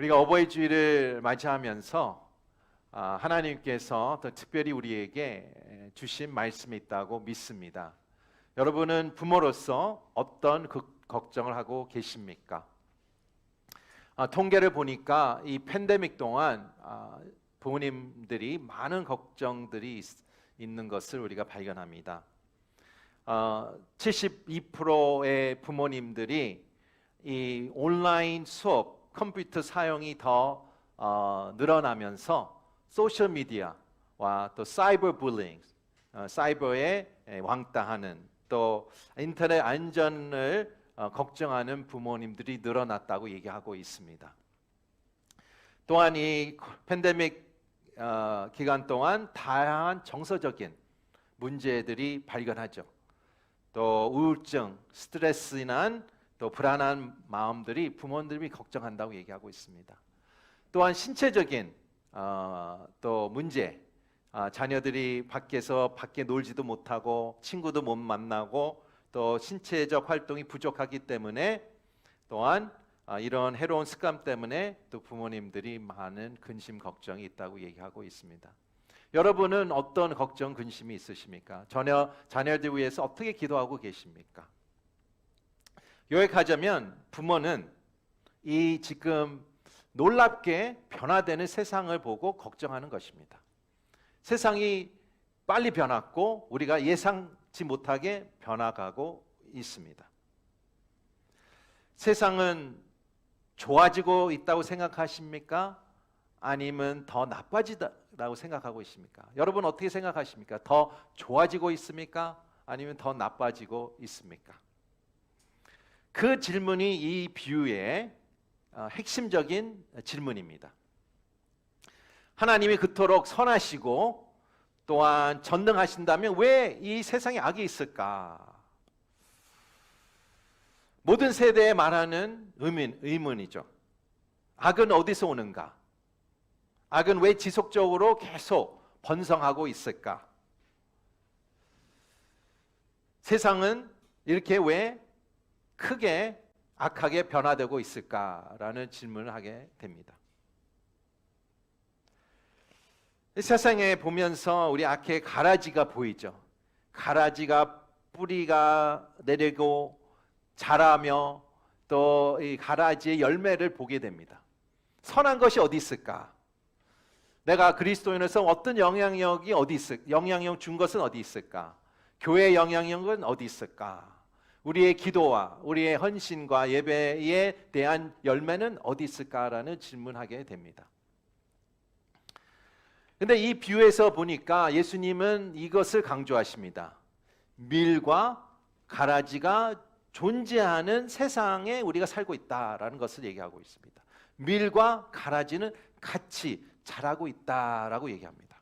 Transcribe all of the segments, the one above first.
우리가 어버이 주일을 맞이하면서 하나님께서 더 특별히 우리에게 주신 말씀이 있다고 믿습니다. 여러분은 부모로서 어떤 걱정을 하고 계십니까? 통계를 보니까 이 팬데믹 동안 부모님들이 많은 걱정들이 있는 것을 우리가 발견합니다. 72%의 부모님들이 이 온라인 수업, 컴퓨터 사용이 더 늘어나면서 소셜 미디어와 또 사이버 불링, 사이버에 왕따하는 또 인터넷 안전을 걱정하는 부모님들이 늘어났다고 얘기하고 있습니다. 또한 이 팬데믹 기간 동안 다양한 정서적인 문제들이 발견하죠. 또 우울증, 스트레스 인한 또 불안한 마음들이 부모님들이 걱정한다고 얘기하고 있습니다. 또한 신체적인 또 문제, 자녀들이 밖에 놀지도 못하고 친구도 못 만나고 또 신체적 활동이 부족하기 때문에 또한 이런 해로운 습관 때문에 또 부모님들이 많은 근심 걱정이 있다고 얘기하고 있습니다. 여러분은 어떤 걱정, 근심이 있으십니까? 자녀들 위해서 어떻게 기도하고 계십니까? 요약하자면 부모는 이 지금 놀랍게 변화되는 세상을 보고 걱정하는 것입니다. 세상이 빨리 변했고 우리가 예상치 못하게 변화가고 있습니다. 세상은 좋아지고 있다고 생각하십니까? 아니면 더 나빠지다고 생각하고 있습니까? 여러분 어떻게 생각하십니까? 더 좋아지고 있습니까? 아니면 더 나빠지고 있습니까? 그 질문이 이 비유의 핵심적인 질문입니다. 하나님이 그토록 선하시고 또한 전능하신다면 왜 이 세상에 악이 있을까? 모든 세대에 말하는 의문이죠. 악은 어디서 오는가? 악은 왜 지속적으로 계속 번성하고 있을까? 세상은 이렇게 왜 크게 악하게 변화되고 있을까라는 질문을 하게 됩니다. 세상에 보면서 우리 앞에 가라지가 보이죠. 가라지가 뿌리가 내리고 자라며 또 이 가라지의 열매를 보게 됩니다. 선한 것이 어디 있을까? 내가 그리스도인으로서 어떤 영향력이 어디 있을까? 영향력 준 것은 어디 있을까? 교회의 영향력은 어디 있을까? 우리의 기도와 우리의 헌신과 예배에 대한 열매는 어디 있을까라는 질문하게 됩니다. 근데 이 비유에서 보니까 예수님은 이것을 강조하십니다. 밀과 가라지가 존재하는 세상에 우리가 살고 있다라는 것을 얘기하고 있습니다. 밀과 가라지는 같이 자라고 있다라고 얘기합니다.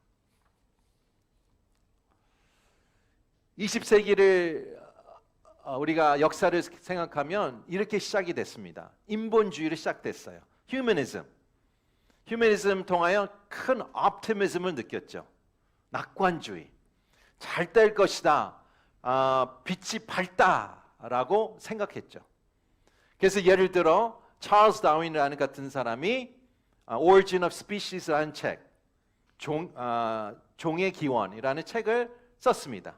20세기를 우리가 역사를 생각하면 이렇게 시작이 됐습니다. 인본주의로 시작됐어요. 휴머니즘 통하여 큰 옵티미즘을 느꼈죠. 낙관주의. 잘 될 것이다. 빛이 밝다라고 생각했죠. 그래서 예를 들어 찰스 다윈이라는 같은 사람이 Origin of Species라는 책, 종의 기원이라는 책을 썼습니다.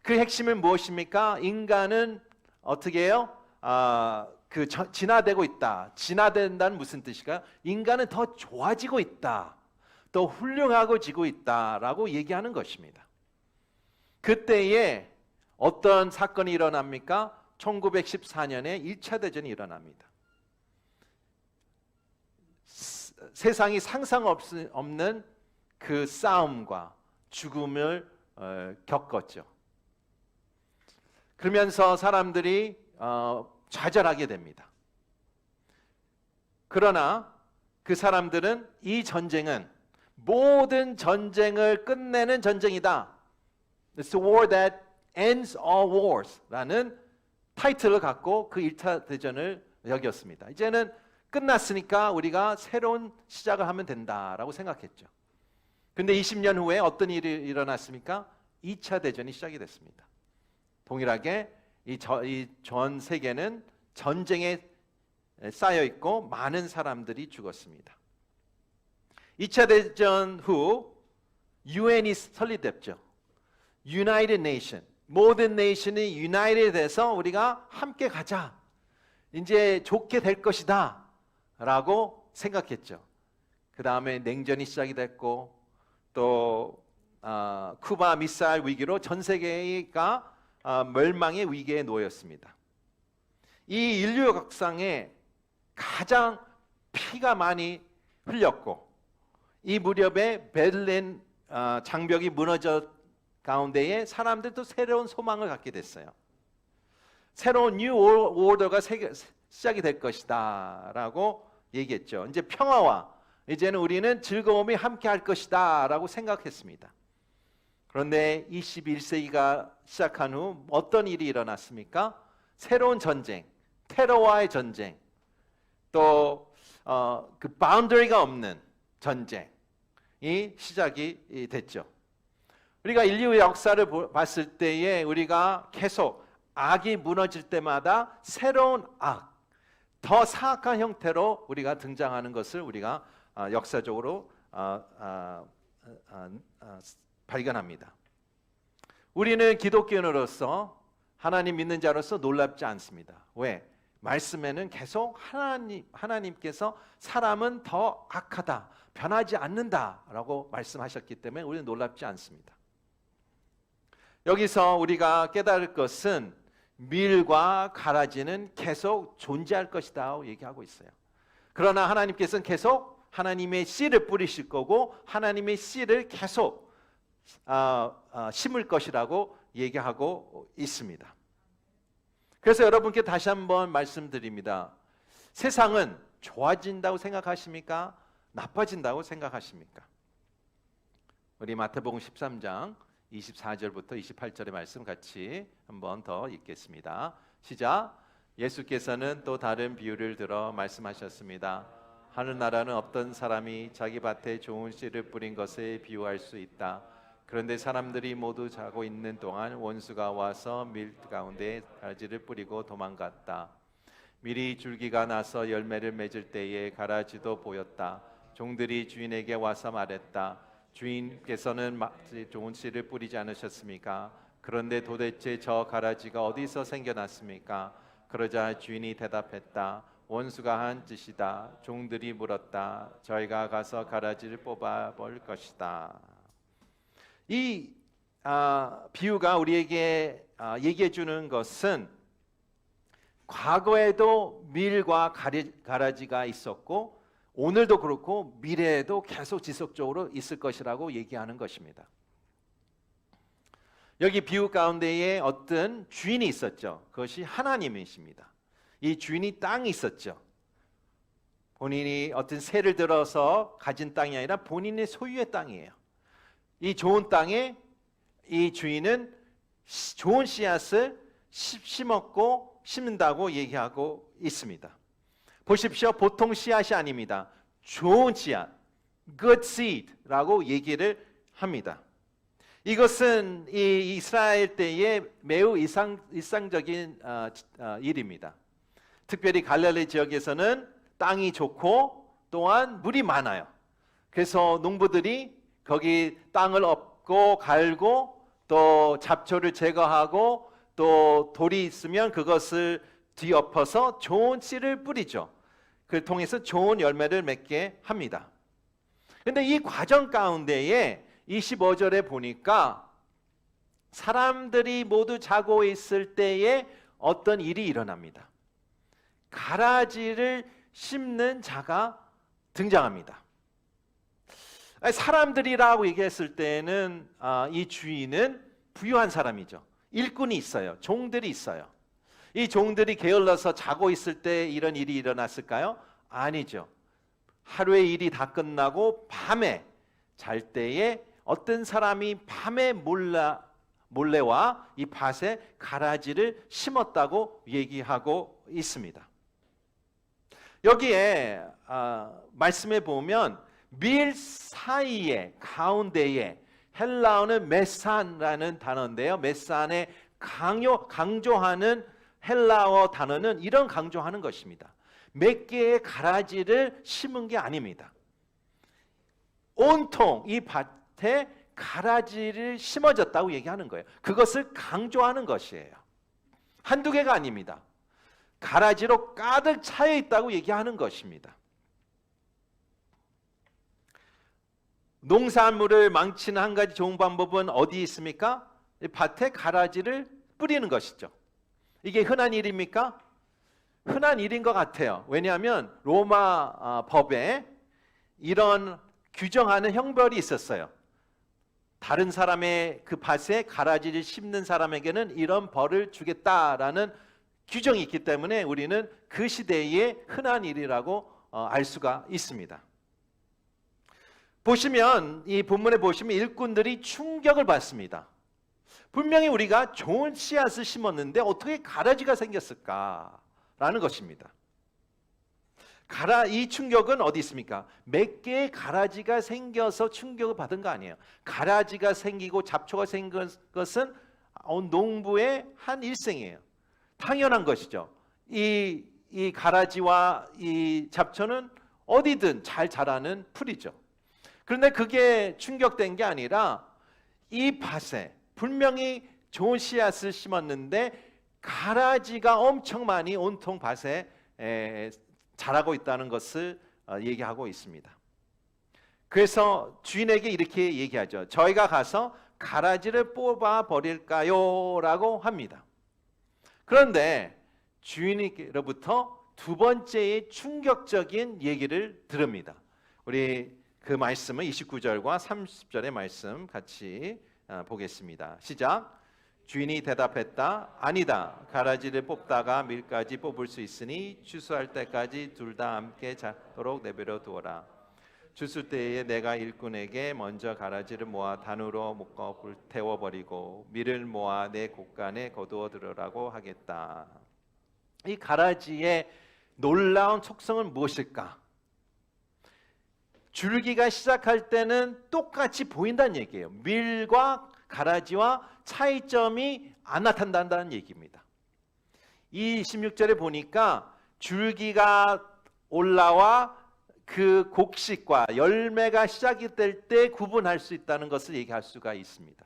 그 핵심은 무엇입니까? 인간은 어떻게 해요? 진화되고 있다. 진화된다는 무슨 뜻일까요? 인간은 더 좋아지고 있다. 더 훌륭하고지고 있다라고 얘기하는 것입니다. 그때에 어떤 사건이 일어납니까? 1914년에 1차 대전이 일어납니다. 세상이 상상 없는 그 싸움과 죽음을 겪었죠. 그러면서 사람들이 좌절하게 됩니다. 그러나 그 사람들은 이 전쟁은 모든 전쟁을 끝내는 전쟁이다. It's the war that ends all wars 라는 타이틀을 갖고 그 1차 대전을 여겼습니다. 이제는 끝났으니까 우리가 새로운 시작을 하면 된다라고 생각했죠. 근데 20년 후에 어떤 일이 일어났습니까? 2차 대전이 시작이 됐습니다. 동일하게 이 전 세계는 전쟁의 쌓여 있고 많은 사람들이 죽었습니다. 2차 대전 후 UN이 설립됐죠. United Nation. 모든 네이션이 유나이티드 돼서 우리가 함께 가자. 이제 좋게 될 것이다 라고 생각했죠. 그 다음에 냉전이 시작이 됐고 또 쿠바 미사일 위기로 전 세계가 멸망의 위기에 놓였습니다. 이 인류 역사상에 가장 피가 많이 흘렸고 이 무렵에 베를린 장벽이 무너져 가운데에 사람들도 새로운 소망을 갖게 됐어요. 새로운 뉴 오더가 시작이 될 것이다 라고 얘기했죠. 이제 평화와 이제는 우리는 즐거움이 함께 할 것이다 라고 생각했습니다. 그런데 21세기가 시작한 후 어떤 일이 일어났습니까? 새로운 전쟁, 테러와의 전쟁, 또 그 바운더리가 없는 전쟁이 시작이 됐죠. 우리가 인류의 역사를 봤을 때에 우리가 계속 악이 무너질 때마다 새로운 악, 더 사악한 형태로 우리가 등장하는 것을 우리가 역사적으로 발견합니다. 우리는 기독교인으로서 하나님 믿는 자로서 놀랍지 않습니다. 왜? 말씀에는 계속 하나님께서 사람은 더 악하다, 변하지 않는다라고 말씀하셨기 때문에 우리는 놀랍지 않습니다. 여기서 우리가 깨달을 것은 밀과 가라지는 계속 존재할 것이다 얘기하고 있어요. 그러나 하나님께서는 계속 하나님의 씨를 뿌리실 거고 하나님의 씨를 계속 심을 것이라고 얘기하고 있습니다. 그래서 여러분께 다시 한번 말씀드립니다. 세상은 좋아진다고 생각하십니까? 나빠진다고 생각하십니까? 우리 마태복음 13장 24절부터 28절의 말씀 같이 한번 더 읽겠습니다. 시작. 예수께서는 또 다른 비유를 들어 말씀하셨습니다. 하늘나라는 어떤 사람이 자기 밭에 좋은 씨를 뿌린 것에 비유할 수 있다. 그런데 사람들이 모두 자고 있는 동안 원수가 와서 밀 가운데 가라지를 뿌리고 도망갔다. 밀이 줄기가 나서 열매를 맺을 때에 가라지도 보였다. 종들이 주인에게 와서 말했다. 주인께서는 좋은 씨를 뿌리지 않으셨습니까? 그런데 도대체 저 가라지가 어디서 생겨났습니까? 그러자 주인이 대답했다. 원수가 한 짓이다. 종들이 물었다. 저희가 가서 가라지를 뽑아볼 것이다. 이 비유가 우리에게 얘기해 주는 것은 과거에도 밀과 가라지가 있었고 오늘도 그렇고 미래에도 계속 지속적으로 있을 것이라고 얘기하는 것입니다. 여기 비유 가운데에 어떤 주인이 있었죠. 그것이 하나님이십니다. 이 주인이 땅이 있었죠. 본인이 어떤 세를 들어서 가진 땅이 아니라 본인의 소유의 땅이에요. 이 좋은 땅에 이 주인은 좋은 씨앗을 심었고 심는다고 얘기하고 있습니다. 보십시오. 보통 씨앗이 아닙니다. 좋은 씨앗, good seed라고 얘기를 합니다. 이것은 이 이스라엘 때에 매우 일상적인 일입니다. 특별히 갈릴리 지역에서는 땅이 좋고 또한 물이 많아요. 그래서 농부들이 거기 땅을 엎고 갈고 또 잡초를 제거하고 또 돌이 있으면 그것을 뒤엎어서 좋은 씨를 뿌리죠. 그를 통해서 좋은 열매를 맺게 합니다. 그런데 이 과정 가운데에 25절에 보니까 사람들이 모두 자고 있을 때에 어떤 일이 일어납니다. 가라지를 심는 자가 등장합니다. 사람들이라고 얘기했을 때는 이 주인은 부유한 사람이죠. 일꾼이 있어요. 종들이 있어요. 이 종들이 게을러서 자고 있을 때 이런 일이 일어났을까요? 아니죠. 하루의 일이 다 끝나고 밤에 잘 때에 어떤 사람이 밤에 몰래와 이 밭에 가라지를 심었다고 얘기하고 있습니다. 여기에 말씀에 보면 밀 사이에 가운데에 헬라어는 메산이라는 단어인데요. 메산에 강조하는 헬라어 단어는 이런 강조하는 것입니다. 몇 개의 가라지를 심은 게 아닙니다. 온통 이 밭에 가라지를 심어졌다고 얘기하는 거예요. 그것을 강조하는 것이에요. 한두 개가 아닙니다. 가라지로 가득 차여 있다고 얘기하는 것입니다. 농산물을 망치는 한 가지 좋은 방법은 어디 있습니까? 밭에 가라지를 뿌리는 것이죠. 이게 흔한 일입니까? 흔한 일인 것 같아요. 왜냐하면 로마 법에 이런 규정하는 형벌이 있었어요. 다른 사람의 그 밭에 가라지를 심는 사람에게는 이런 벌을 주겠다라는 규정이 있기 때문에 우리는 그 시대의 흔한 일이라고 알 수가 있습니다. 보시면 이 본문에 보시면 일꾼들이 충격을 받습니다. 분명히 우리가 좋은 씨앗을 심었는데 어떻게 가라지가 생겼을까라는 것입니다. 이 충격은 어디 있습니까? 몇 개의 가라지가 생겨서 충격을 받은 거 아니에요. 가라지가 생기고 잡초가 생긴 것은 농부의 한 일생이에요. 당연한 것이죠. 이 가라지와 이 잡초는 어디든 잘 자라는 풀이죠. 그런데 그게 충격된 게 아니라 이 밭에 분명히 좋은 씨앗을 심었는데 가라지가 엄청 많이 온통 밭에 자라고 있다는 것을 얘기하고 있습니다. 그래서 주인에게 이렇게 얘기하죠. 저희가 가서 가라지를 뽑아 버릴까요? 라고 합니다. 그런데 주인에게로부터 두 번째의 충격적인 얘기를 들읍니다. 우리 그 말씀은 29절과 30절의 말씀 같이 보겠습니다. 시작. 주인이 대답했다. 아니다. 가라지를 뽑다가 밀까지 뽑을 수 있으니 추수할 때까지 둘 다 함께 자도록 내버려 두어라. 추수 때에 내가 일꾼에게 먼저 가라지를 모아 단으로 묶어 불태워버리고 밀을 모아 내 곳간에 거두어 들으라고 하겠다. 이 가라지의 놀라운 속성은 무엇일까? 줄기가 시작할 때는 똑같이 보인다는 얘기예요. 밀과 가라지와 차이점이 안 나타난다는 얘기입니다. 이 26절에 보니까 줄기가 올라와 그 곡식과 열매가 시작이 될 때 구분할 수 있다는 것을 얘기할 수가 있습니다.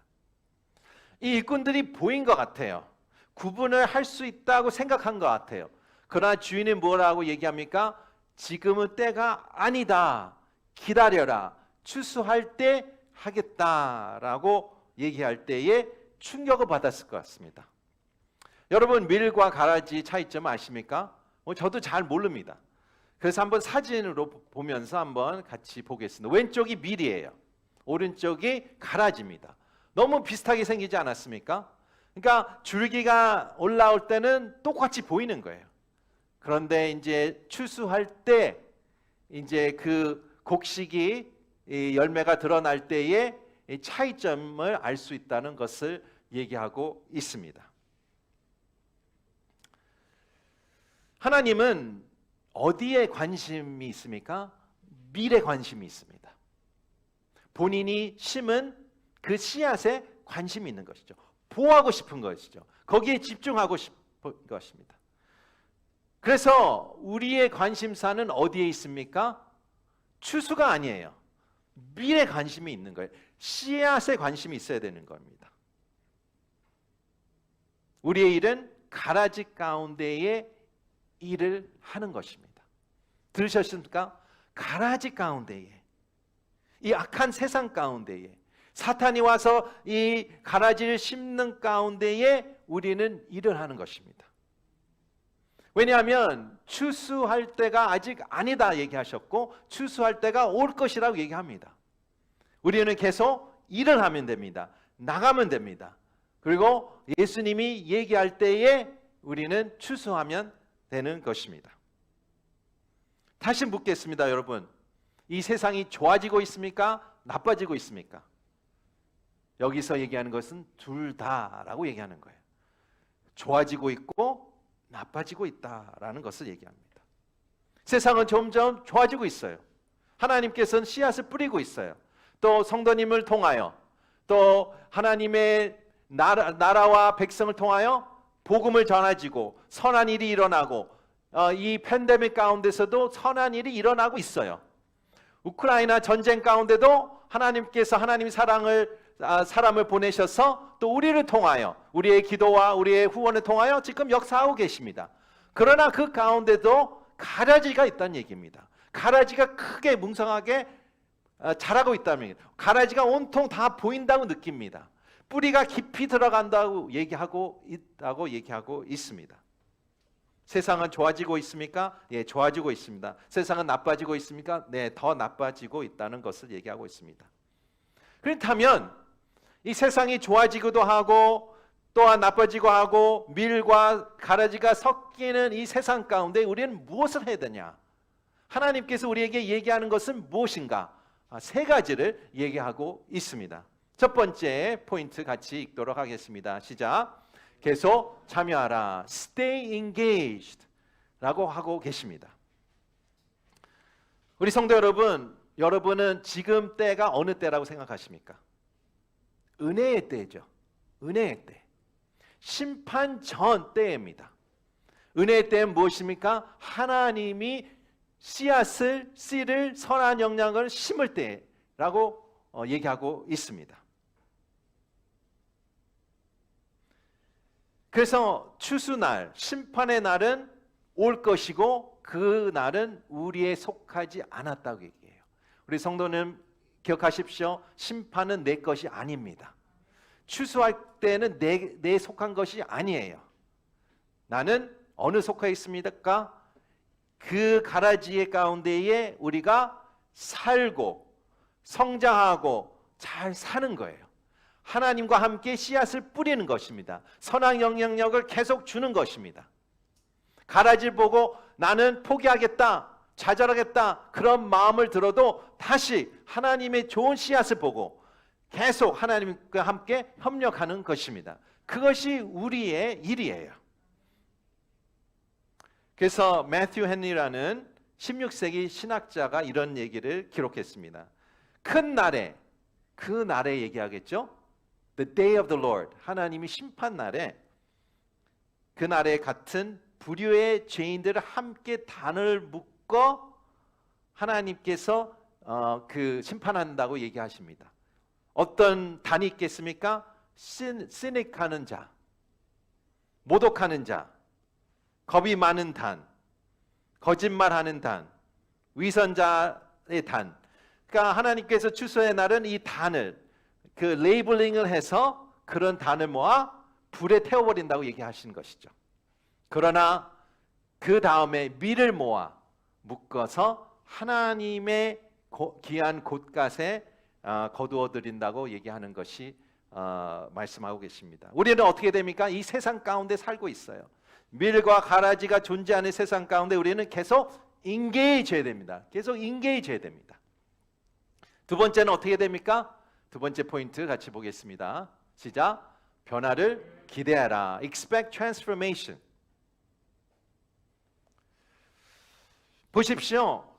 이 일꾼들이 보인 것 같아요. 구분을 할 수 있다고 생각한 것 같아요. 그러나 주인이 뭐라고 얘기합니까? 지금은 때가 아니다. 기다려라. 추수할 때 하겠다라고 얘기할 때에 충격을 받았을 것 같습니다. 여러분 밀과 가라지 차이점 아십니까? 저도 잘 모릅니다. 그래서 한번 사진으로 보면서 한번 같이 보겠습니다. 왼쪽이 밀이에요. 오른쪽이 가라지입니다. 너무 비슷하게 생기지 않았습니까? 그러니까 줄기가 올라올 때는 똑같이 보이는 거예요. 그런데 이제 추수할 때 이제 그 곡식이 열매가 드러날 때에 차이점을 알 수 있다는 것을 얘기하고 있습니다. 하나님은 어디에 관심이 있습니까? 밀에 관심이 있습니다. 본인이 심은 그 씨앗에 관심이 있는 것이죠. 보호하고 싶은 것이죠. 거기에 집중하고 싶은 것입니다. 그래서 우리의 관심사는 어디에 있습니까? 추수가 아니에요. 밀에 관심이 있는 거예요. 씨앗에 관심이 있어야 되는 겁니다. 우리의 일은 가라지 가운데에 일을 하는 것입니다. 들으셨습니까? 가라지 가운데에, 이 악한 세상 가운데에, 사탄이 와서 이 가라지를 심는 가운데에 우리는 일을 하는 것입니다. 왜냐하면 추수할 때가 아직 아니다 얘기하셨고 추수할 때가 올 것이라고 얘기합니다. 우리는 계속 일을 하면 됩니다. 나가면 됩니다. 그리고 예수님이 얘기할 때에 우리는 추수하면 되는 것입니다. 다시 묻겠습니다, 여러분. 이 세상이 좋아지고 있습니까? 나빠지고 있습니까? 여기서 얘기하는 것은 둘 다라고 얘기하는 거예요. 좋아지고 있고 나빠지고 있다라는 것을 얘기합니다. 세상은 점점 좋아지고 있어요. 하나님께서는 씨앗을 뿌리고 있어요. 또 성도님을 통하여, 또 하나님의 나라와 백성을 통하여 복음을 전해지고 선한 일이 일어나고 이 팬데믹 가운데서도 선한 일이 일어나고 있어요. 우크라이나 전쟁 가운데도 하나님께서 하나님의 사람을 보내셔서 또 우리를 통하여 우리의 기도와 우리의 후원을 통하여 지금 역사하고 계십니다. 그러나 그 가운데도 가라지가 있다는 얘기입니다. 가라지가 크게 뭉성하게 자라고 있다는 얘기입니다. 가라지가 온통 다 보인다고 느낍니다. 뿌리가 깊이 들어간다고 얘기하고 있습니다. 세상은 좋아지고 있습니까? 예, 좋아지고 있습니다. 세상은 나빠지고 있습니까? 네, 더 나빠지고 있다는 것을 얘기하고 있습니다. 그렇다면 이 세상이 좋아지기도 하고 또한 나빠지고 하고 밀과 가라지가 섞이는 이 세상 가운데 우리는 무엇을 해야 되냐? 하나님께서 우리에게 얘기하는 것은 무엇인가? 세 가지를 얘기하고 있습니다. 첫 번째 포인트 같이 읽도록 하겠습니다. 시작. 계속 참여하라. Stay engaged 라고 하고 계십니다. 우리 성도 여러분, 여러분은 지금 때가 어느 때라고 생각하십니까? 은혜의 때죠. 은혜의 때. 심판 전 때입니다. 은혜의 때는 무엇입니까? 하나님이 씨를 선한 영향을 심을 때라고 얘기하고 있습니다. 그래서 추수날, 심판의 날은 올 것이고 그 날은 우리에 속하지 않았다고 얘기해요. 우리 성도는 기억하십시오. 심판은 내 것이 아닙니다. 추수할 때는 내 속한 것이 아니에요. 나는 어느 속해 있습니까? 그 가라지의 가운데에 우리가 살고 성장하고 잘 사는 거예요. 하나님과 함께 씨앗을 뿌리는 것입니다. 선한 영향력을 계속 주는 것입니다. 가라지를 보고 나는 포기하겠다, 좌절하겠다 그런 마음을 들어도 다시 하나님의 좋은 씨앗을 보고 계속 하나님과 함께 협력하는 것입니다. 그것이 우리의 일이에요. 그래서 매튜 헨리라는 16세기 신학자가 이런 얘기를 기록했습니다. 큰 날에, 그 날에 얘기하겠죠? The day of the Lord, 하나님이 심판 날에 그 날에 같은 불의의 죄인들을 함께 단을 묶어 하나님께서 그 심판한다고 얘기하십니다. 어떤 단이 있겠습니까? 시닉하는 자, 모독하는 자, 겁이 많은 단, 거짓말하는 단, 위선자의 단. 그러니까 하나님께서 추수의 날은 이 단을 그 레이블링을 해서 그런 단을 모아 불에 태워버린다고 얘기하시는 것이죠. 그러나 그 다음에 밀을 모아 묶어서 하나님의 귀한 곳갓에 거두어 드린다고 얘기하는 것이 말씀하고 계십니다. 우리는 어떻게 됩니까? 이 세상 가운데 살고 있어요. 밀과 가라지가 존재하는 세상 가운데 우리는 계속 engage 해야 됩니다. 계속 engage 해야 됩니다. 두 번째는 어떻게 됩니까? 두 번째 포인트 같이 보겠습니다. 시작. 변화를 기대하라. Expect transformation. 보십시오.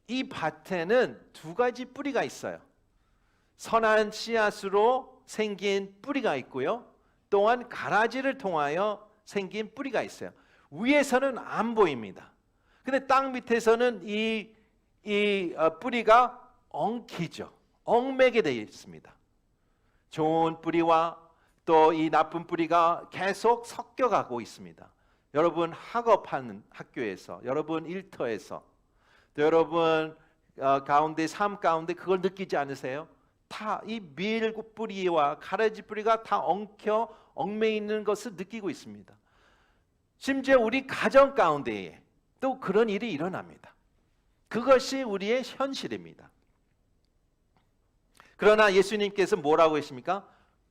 이 밭에는 두 가지 뿌리가 있어요. 선한 씨앗으로 생긴 뿌리가 있고요. 또한 가라지를 통하여 생긴 뿌리가 있어요. 위에서는 안 보입니다. 근데 땅 밑에서는 이 뿌리가 엉키죠. 얽매게 되어 있습니다. 좋은 뿌리와 또 이 나쁜 뿌리가 계속 섞여가고 있습니다. 여러분 학업하는 학교에서, 여러분 일터에서, 또 여러분 가운데 삶 가운데 그걸 느끼지 않으세요? 다 이 밀 뿌리와 가라지 뿌리가 다 엉켜 얽매 있는 것을 느끼고 있습니다. 심지어 우리 가정 가운데에 또 그런 일이 일어납니다. 그것이 우리의 현실입니다. 그러나 예수님께서 뭐라고 하십니까?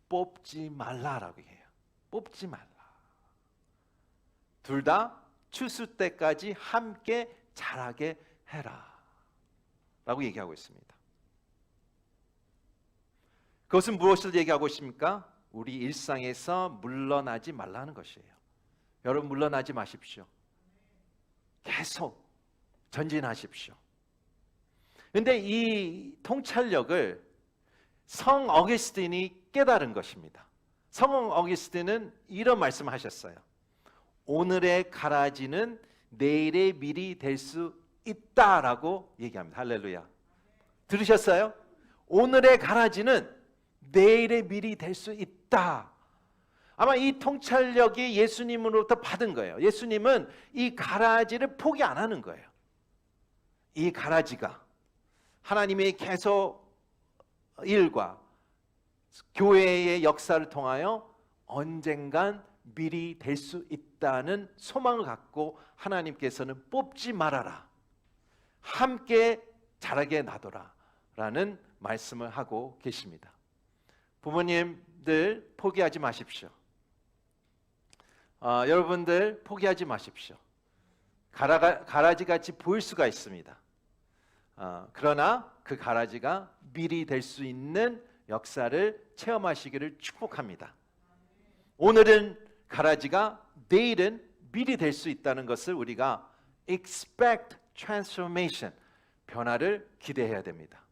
뽑지 말라라고 해요. 뽑지 말라. 둘 다 추수 때까지 함께 자라게 해라 라고 얘기하고 있습니다. 그것은 무엇을 얘기하고 있습니까? 우리 일상에서 물러나지 말라는 것이에요. 여러분 물러나지 마십시오. 계속 전진하십시오. 그런데 이 통찰력을 성 어거스틴이 깨달은 것입니다. 성 어거스틴은 이런 말씀을 하셨어요. 오늘의 가라지는 내일의 밀이 될 수 있다라고 얘기합니다. 할렐루야. 들으셨어요? 오늘의 가라지는 내일의 밀이 될 수 있다. 아마 이 통찰력이 예수님으로부터 받은 거예요. 예수님은 이 가라지를 포기 안 하는 거예요. 이 가라지가 하나님의 계속 일과 교회의 역사를 통하여 언젠간 밀이 될 수 있다는 소망을 갖고 하나님께서는 뽑지 말아라, 함께 자라게 놔둬라 라는 말씀을 하고 계십니다. 부모님들 포기하지 마십시오. 여러분들 포기하지 마십시오. 가라지같이 보일 수가 있습니다. 그러나 그 가라지가 밀이 될 수 있는 역사를 체험하시기를 축복합니다. 오늘은 가라지가, 내일은 밀이 될 수 있다는 것을 우리가 expect transformation, 변화를 기대해야 됩니다.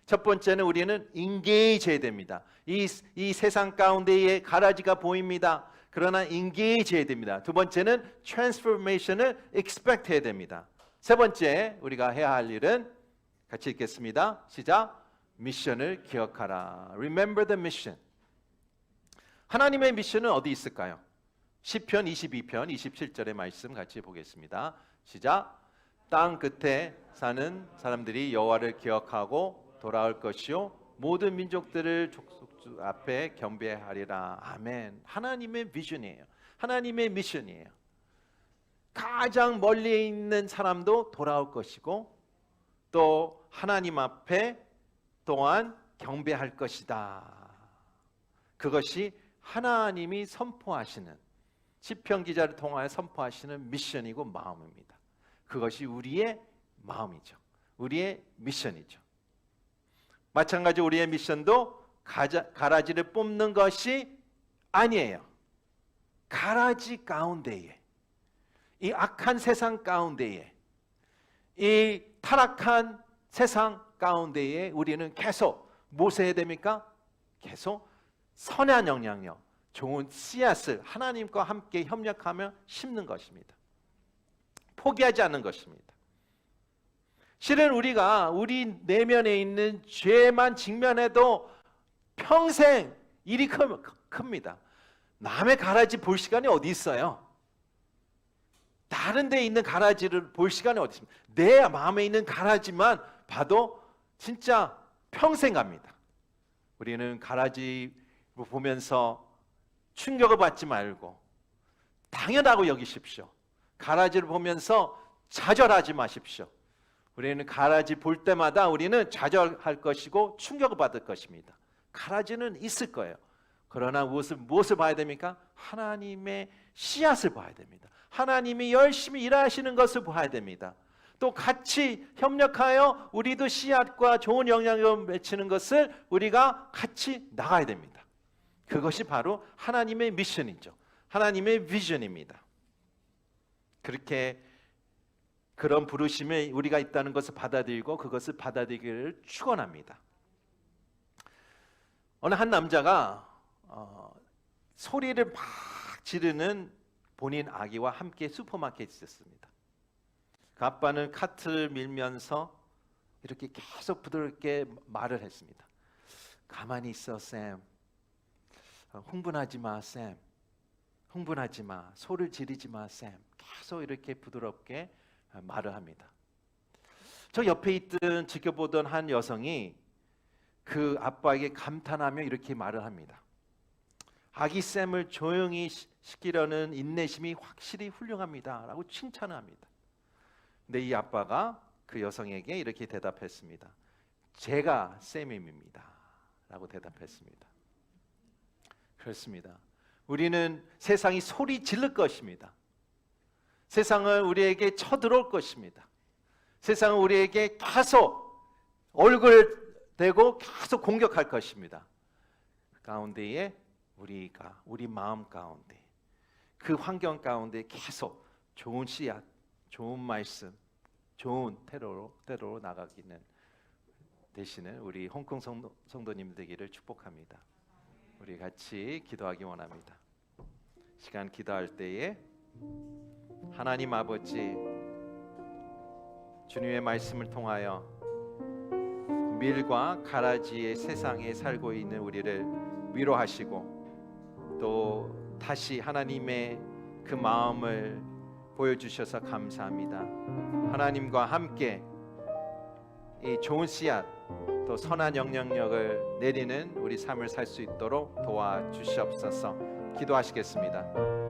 첫 번째는 우리는 engage 해야 됩니다. 이 세상 가운데에 가라지가 보입니다. 그러나 engage 해야 됩니다. 두 번째는 transformation을 expect 해야 됩니다. 세 번째 우리가 해야 할 일은 같이 읽겠습니다. 시작. 미션을 기억하라. Remember the mission. 하나님의 미션은 어디 있을까요? 시편 22편 27절의 말씀 같이 보겠습니다. 시작. 땅 끝에 사는 사람들이 여호와를 기억하고 돌아올 것이요 모든 민족들을 족속 앞에 경배하리라. 아멘. 하나님의 비전이에요. 하나님의 미션이에요. 가장 멀리 있는 사람도 돌아올 것이고 또 하나님 앞에 또한 경배할 것이다. 그것이 하나님이 선포하시는, 시편 기자를 통하여 선포하시는 미션이고 마음입니다. 그것이 우리의 마음이죠. 우리의 미션이죠. 마찬가지 우리의 미션도 가라지를 뽑는 것이 아니에요. 가라지 가운데에, 이 악한 세상 가운데에, 이 타락한 세상 가운데에 우리는 계속 무엇을 해야 됩니까? 계속 선한 영향력, 좋은 씨앗을 하나님과 함께 협력하며 심는 것입니다. 포기하지 않는 것입니다. 실은 우리가 우리 내면에 있는 죄만 직면해도 평생 일이 큽니다. 남의 가라지 볼 시간이 어디 있어요? 다른 데 있는 가라지를 볼 시간이 어디 있습니까? 내 마음에 있는 가라지만 봐도 진짜 평생 갑니다. 우리는 가라지 보면서 충격을 받지 말고 당연하고 여기십시오. 가라지를 보면서 좌절하지 마십시오. 우리는 가라지 볼 때마다 우리는 좌절할 것이고 충격을 받을 것입니다. 가라지는 있을 거예요. 그러나 무엇을 봐야 됩니까? 하나님의 씨앗을 봐야 됩니다. 하나님이 열심히 일하시는 것을 봐야 됩니다. 또 같이 협력하여 우리도 씨앗과 좋은 영향을 맺히는 것을 우리가 같이 나가야 됩니다. 그것이 바로 하나님의 미션이죠. 하나님의 비전입니다. 그렇게 그런 부르심에 우리가 있다는 것을 받아들이고 그것을 받아들이기를 축원합니다. 어느 한 남자가 소리를 막 지르는 본인 아기와 함께 슈퍼마켓에 있었습니다. 그 아빠는 카트를 밀면서 이렇게 계속 부드럽게 말을 했습니다. 가만히 있어, 샘. 흥분하지 마, 샘. 흥분하지 마. 소리를 지르지 마, 샘. 계속 이렇게 부드럽게 말을 합니다. 저 옆에 있던 지켜보던 한 여성이 그 아빠에게 감탄하며 이렇게 말을 합니다. 아기 샘을 조용히 시키려는 인내심이 확실히 훌륭합니다 라고 칭찬을 합니다. 근데 이 아빠가 그 여성에게 이렇게 대답했습니다. 제가 샘입니다 라고 대답했습니다. 그렇습니다. 우리는 세상이 소리 지를 것입니다. 세상은 우리에게 쳐들어올 것입니다. 세상은 우리에게 계속 얼굴을 대고 계속 공격할 것입니다. 그 가운데에 우리 마음 가운데, 그 환경 가운데 계속 좋은 씨앗, 좋은 말씀, 좋은 때로로 나가기는 되시는 우리 홍콩 성도님 되기를 축복합니다. 우리 같이 기도하기 원합니다. 시간 기도할 때에 하나님 아버지, 주님의 말씀을 통하여 밀과 가라지의 세상에 살고 있는 우리를 위로하시고 또 다시 하나님의 그 마음을 보여주셔서 감사합니다. 하나님과 함께 이 좋은 씨앗 또 선한 영향력을 내리는 우리 삶을 살 수 있도록 도와주시옵소서. 기도하시겠습니다.